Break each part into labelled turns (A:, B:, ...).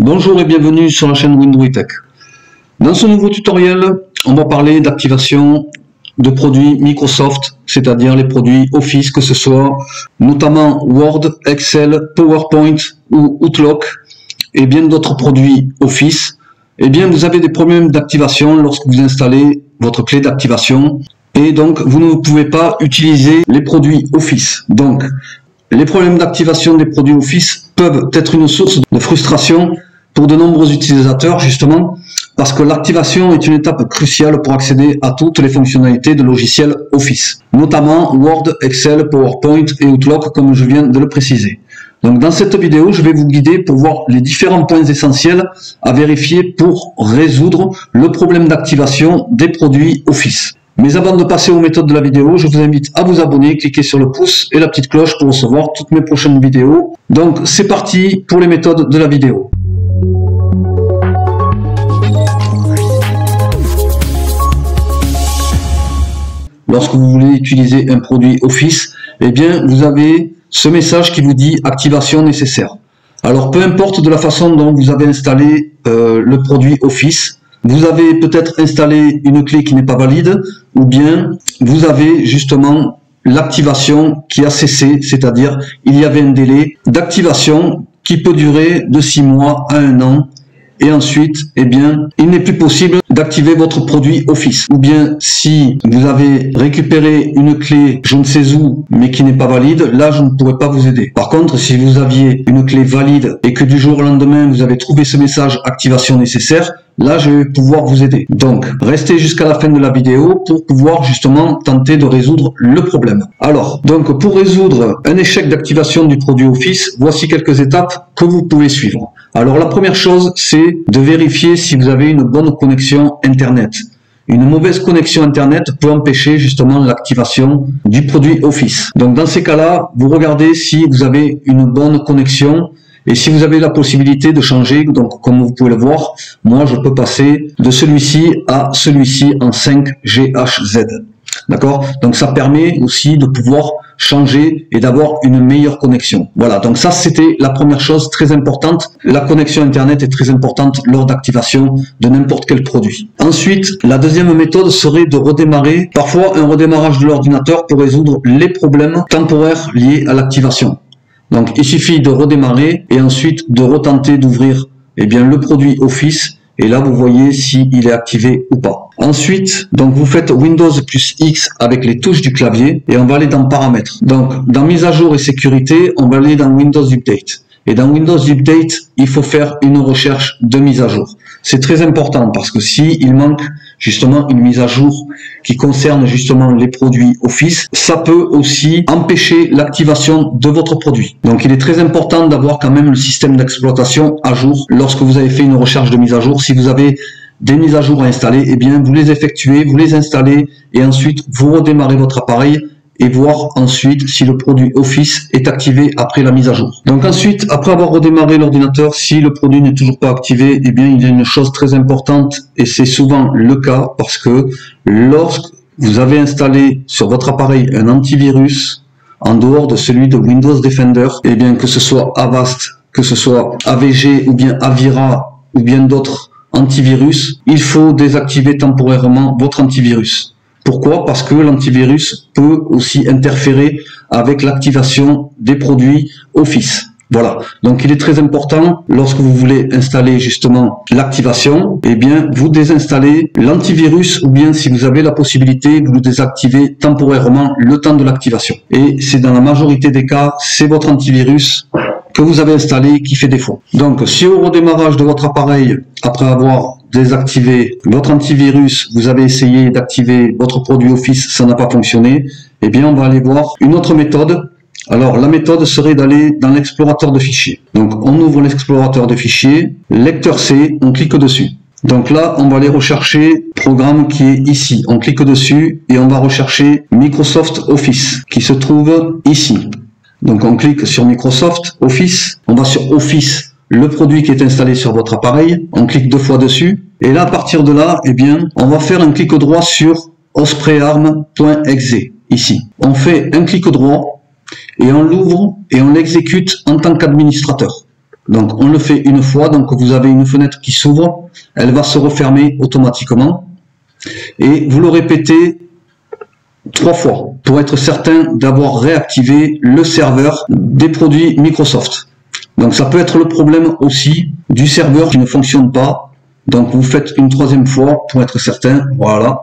A: Bonjour et bienvenue sur la chaîne Windowitech. Dans ce nouveau tutoriel, on va parler d'activation de produits Microsoft, c'est-à-dire les produits Office, que ce soit notamment Word, Excel, PowerPoint ou Outlook et bien d'autres produits Office. Eh bien, vous avez des problèmes d'activation lorsque vous installez votre clé d'activation et donc vous ne pouvez pas utiliser les produits Office. Donc, les problèmes d'activation des produits Office peuvent être une source de frustration pour de nombreux utilisateurs, justement, parce que l'activation est une étape cruciale pour accéder à toutes les fonctionnalités de logiciels Office, notamment Word, Excel, PowerPoint et Outlook, comme je viens de le préciser. Donc dans cette vidéo, je vais vous guider pour voir les différents points essentiels à vérifier pour résoudre le problème d'activation des produits Office. Mais avant de passer aux méthodes de la vidéo, je vous invite à vous abonner, cliquer sur le pouce et la petite cloche pour recevoir toutes mes prochaines vidéos. Donc c'est parti pour les méthodes de la vidéo. Lorsque vous voulez utiliser un produit Office, eh bien vous avez ce message qui vous dit activation nécessaire. Alors peu importe de la façon dont vous avez installé le produit Office, vous avez peut-être installé une clé qui n'est pas valide, ou bien vous avez justement l'activation qui a cessé, c'est-à-dire il y avait un délai d'activation qui peut durer de 6 mois à 1 an. Et ensuite, eh bien, il n'est plus possible d'activer votre produit Office. Ou bien, si vous avez récupéré une clé, je ne sais où, mais qui n'est pas valide, là, je ne pourrai pas vous aider. Par contre, si vous aviez une clé valide et que du jour au lendemain, vous avez trouvé ce message activation nécessaire, là, je vais pouvoir vous aider. Donc, restez jusqu'à la fin de la vidéo pour pouvoir justement tenter de résoudre le problème. Alors, donc, pour résoudre un échec d'activation du produit Office, voici quelques étapes que vous pouvez suivre. Alors, la première chose, c'est de vérifier si vous avez une bonne connexion Internet. Une mauvaise connexion Internet peut empêcher justement l'activation du produit Office. Donc, dans ces cas-là, vous regardez si vous avez une bonne connexion. Et si vous avez la possibilité de changer, donc comme vous pouvez le voir, moi je peux passer de celui-ci à celui-ci en 5GHZ. D'accord? Donc ça permet aussi de pouvoir changer et d'avoir une meilleure connexion. Voilà, donc ça c'était la première chose très importante. La connexion Internet est très importante lors d'activation de n'importe quel produit. Ensuite, la deuxième méthode serait de redémarrer, parfois un redémarrage de l'ordinateur pour résoudre les problèmes temporaires liés à l'activation. Donc, il suffit de redémarrer et ensuite de retenter d'ouvrir le produit Office. Et là, vous voyez s'il est activé ou pas. Ensuite, donc vous faites Windows plus X avec les touches du clavier et on va aller dans Paramètres. Donc, dans Mise à jour et sécurité, on va aller dans Windows Update. Et dans Windows Update, il faut faire une recherche de mise à jour. C'est très important parce que si il manque justement une mise à jour qui concerne justement les produits Office, ça peut aussi empêcher l'activation de votre produit. Donc il est très important d'avoir quand même le système d'exploitation à jour lorsque vous avez fait une recherche de mise à jour. Si vous avez des mises à jour à installer, eh bien vous les effectuez, vous les installez et ensuite vous redémarrez votre appareil et voir ensuite si le produit Office est activé après la mise à jour. Donc ensuite, après avoir redémarré l'ordinateur, si le produit n'est toujours pas activé, eh bien il y a une chose très importante et c'est souvent le cas parce que lorsque vous avez installé sur votre appareil un antivirus en dehors de celui de Windows Defender, eh bien que ce soit Avast, que ce soit AVG ou bien Avira ou bien d'autres antivirus, il faut désactiver temporairement votre antivirus. Pourquoi? Parce que l'antivirus peut aussi interférer avec l'activation des produits Office. Voilà. Donc, il est très important, lorsque vous voulez installer justement l'activation, eh bien, vous désinstallez l'antivirus ou bien si vous avez la possibilité, vous le désactivez temporairement le temps de l'activation. Et c'est dans la majorité des cas, c'est votre antivirus que vous avez installé qui fait défaut. Donc, si au redémarrage de votre appareil, après avoir désactivé votre antivirus, vous avez essayé d'activer votre produit Office, ça n'a pas fonctionné, eh bien, on va aller voir une autre méthode. Alors, la méthode serait d'aller dans l'explorateur de fichiers. Donc, on ouvre l'explorateur de fichiers, lecteur C, on clique dessus. Donc là, on va aller rechercher le programme qui est ici. On clique dessus et on va rechercher Microsoft Office, qui se trouve ici. Donc, on clique sur Microsoft Office, on va sur Office, le produit qui est installé sur votre appareil, on clique 2 fois dessus, et là, à partir de là, eh bien, on va faire un clic droit sur osprearm.exe, ici. On fait un clic droit, et on l'ouvre et on l'exécute en tant qu'administrateur. Donc on le fait une fois, donc vous avez une fenêtre qui s'ouvre, elle va se refermer automatiquement. Et vous le répétez 3 fois pour être certain d'avoir réactivé le serveur des produits Microsoft. Donc ça peut être le problème aussi du serveur qui ne fonctionne pas. Donc vous faites une 3e fois pour être certain, voilà.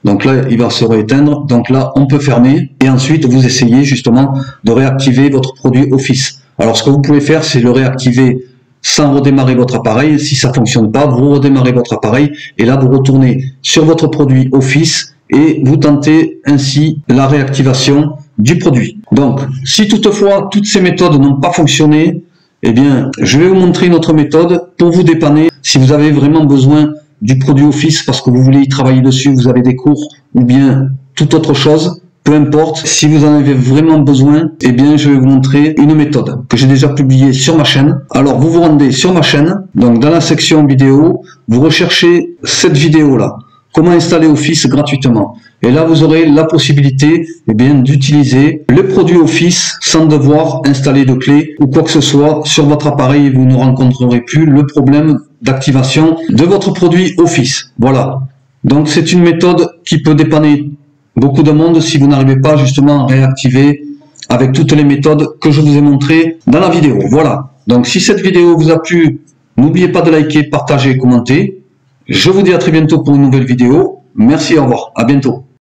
A: Donc là, il va se rééteindre. Donc là, on peut fermer. Et ensuite, vous essayez justement de réactiver votre produit Office. Alors, ce que vous pouvez faire, c'est le réactiver sans redémarrer votre appareil. Si ça ne fonctionne pas, vous redémarrez votre appareil. Et là, vous retournez sur votre produit Office et vous tentez ainsi la réactivation du produit. Donc, si toutefois, toutes ces méthodes n'ont pas fonctionné, eh bien, je vais vous montrer une autre méthode pour vous dépanner. Si vous avez vraiment besoin du produit Office parce que vous voulez y travailler dessus, vous avez des cours ou bien toute autre chose, peu importe, si vous en avez vraiment besoin, eh bien je vais vous montrer une méthode que j'ai déjà publiée sur ma chaîne. Alors vous vous rendez sur ma chaîne, donc dans la section vidéo, vous recherchez cette vidéo là, comment installer Office gratuitement. Et là vous aurez la possibilité eh bien d'utiliser le produit Office sans devoir installer de clé ou quoi que ce soit sur votre appareil. Vous ne rencontrerez plus le problème d'activation de votre produit Office. Voilà. Donc c'est une méthode qui peut dépanner beaucoup de monde si vous n'arrivez pas justement à réactiver avec toutes les méthodes que je vous ai montrées dans la vidéo. Voilà. Donc si cette vidéo vous a plu, n'oubliez pas de liker, partager et commenter. Je vous dis à très bientôt pour une nouvelle vidéo. Merci, au revoir. À bientôt.